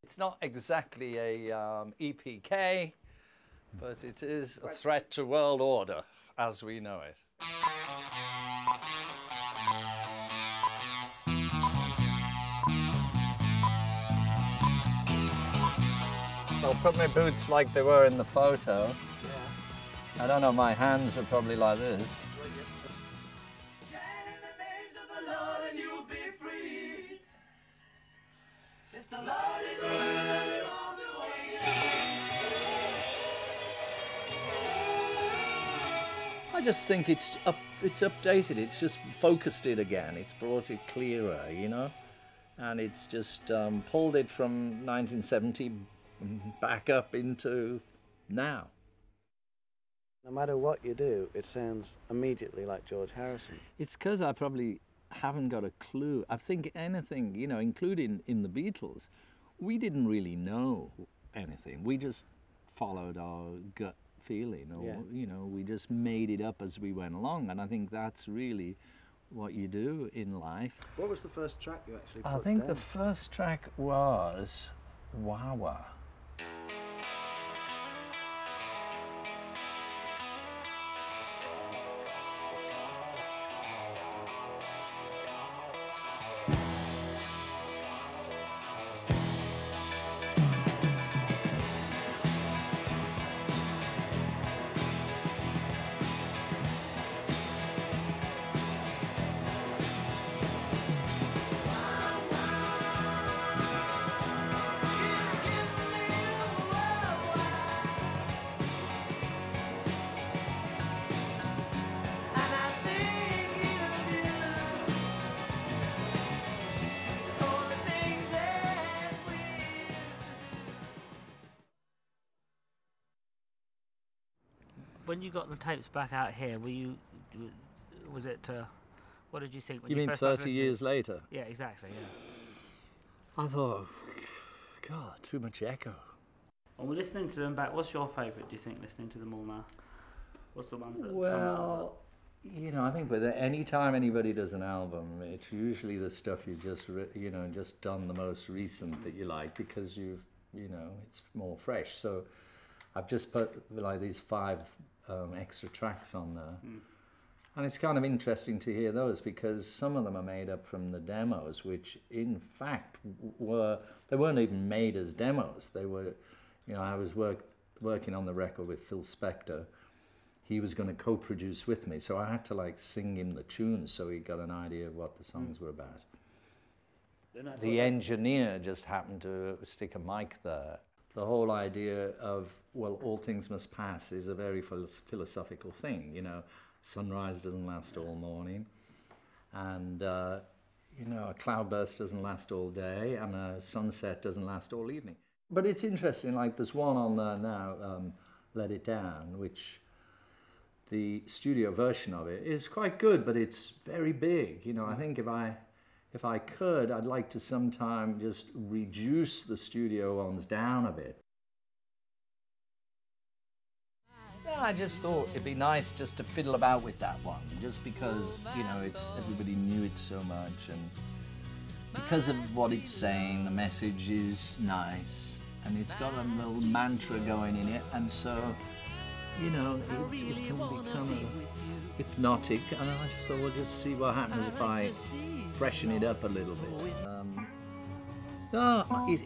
It's not exactly a EPK, but it is a threat to world order as we know it. So I'll put my boots like they were in the photo. Yeah. I don't know, my hands are probably like this. I just think it's updated. It's just focused it again. It's brought it clearer, you know, and it's just pulled it from 1970 back up into now. No matter what you do, it sounds immediately like George Harrison. It's because I probably haven't got a clue. I think anything, you know, including in the Beatles, we didn't really know anything. We just followed our gut feeling, or yeah, you know, we just made it up as we went along, and I think that's really what you do in life. What was the first track you actually put I think down? The first track was Wawa. When you got the tapes back out here, was it, what did you think when you mean first 30 years later? Yeah, exactly, yeah. I thought, God, too much echo. When we're listening to them back, what's your favourite, do you think, listening to them all now? What's the ones that Well, you know, I think with any time anybody does an album, it's usually the stuff you just, you know, just done the most recent that you like, because you know, it's more fresh. So I've just put like these 5 extra tracks on there. And it's kind of interesting to hear those, because some of them are made up from the demos, which in fact they weren't even made as demos. They were, you know, I was working on the record with Phil Spector. He was going to co-produce with me, so I had to like sing him the tunes so he got an idea of what the songs were about. The engineer just happened to stick a mic there. The whole idea of, well, all things must pass is a very philosophical thing, you know. Sunrise doesn't last all morning, and, you know, a cloudburst doesn't last all day, and a sunset doesn't last all evening. But it's interesting, like there's one on there now, Let It Down, which the studio version of it is quite good, but it's very big. You know, I think if I could, I'd like to sometime just reduce the studio ones down a bit. Yeah, I just thought it'd be nice just to fiddle about with that one, just because, you know, everybody knew it so much, and because of what it's saying, the message is nice, and it's got a little mantra going in it, and so, you know, it can become hypnotic, and I just thought, we'll just see what happens if I freshen it up a little bit.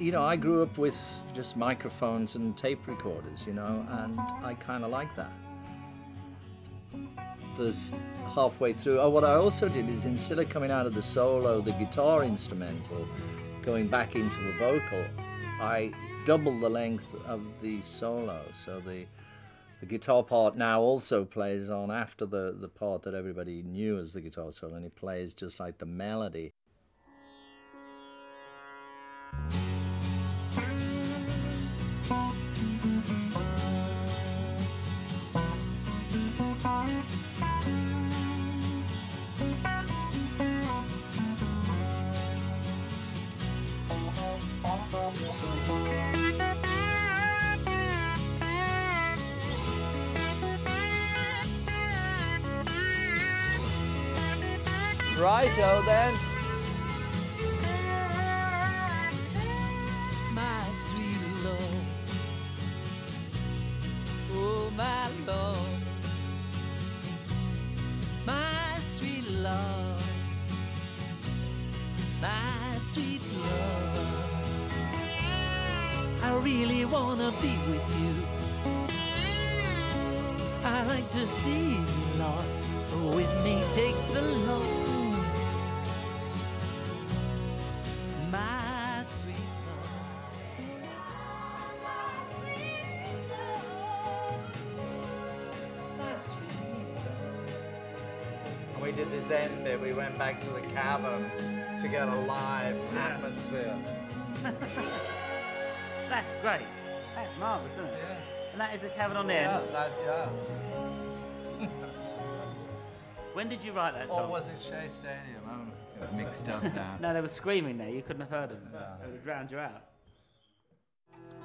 You know, I grew up with just microphones and tape recorders, you know, and I kind of like that. There's halfway through, what I also did is, instead of coming out of the solo, the guitar instrumental, going back into the vocal, I doubled the length of the solo, so the guitar part now also plays on after the part that everybody knew as the guitar solo, and it plays just like the melody. Righto then. My wanna be with you. I like to see you, Lord, with me take so long. My sweet love. And we did this end bit, we went back to the cavern to get a live atmosphere. That's great. That's marvellous, isn't it? Yeah. And that is the cavern on there. Yeah. When did you write that Or song? was it Shea Stadium? I'm mixed up now. No, they were screaming there. You couldn't have heard them. No. They would have drowned you out.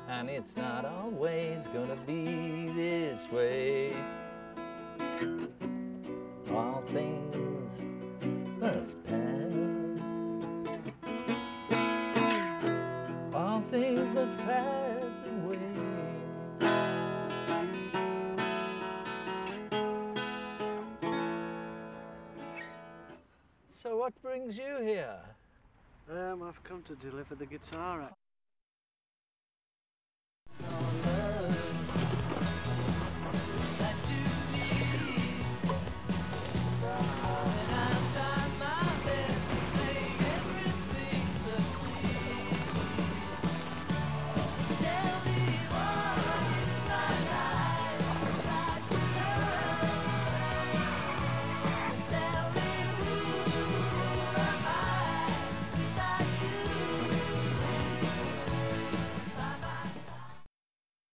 And it's not always gonna be this way. All things must pass. All things must pass away. So what brings you here? I've come to deliver the guitar,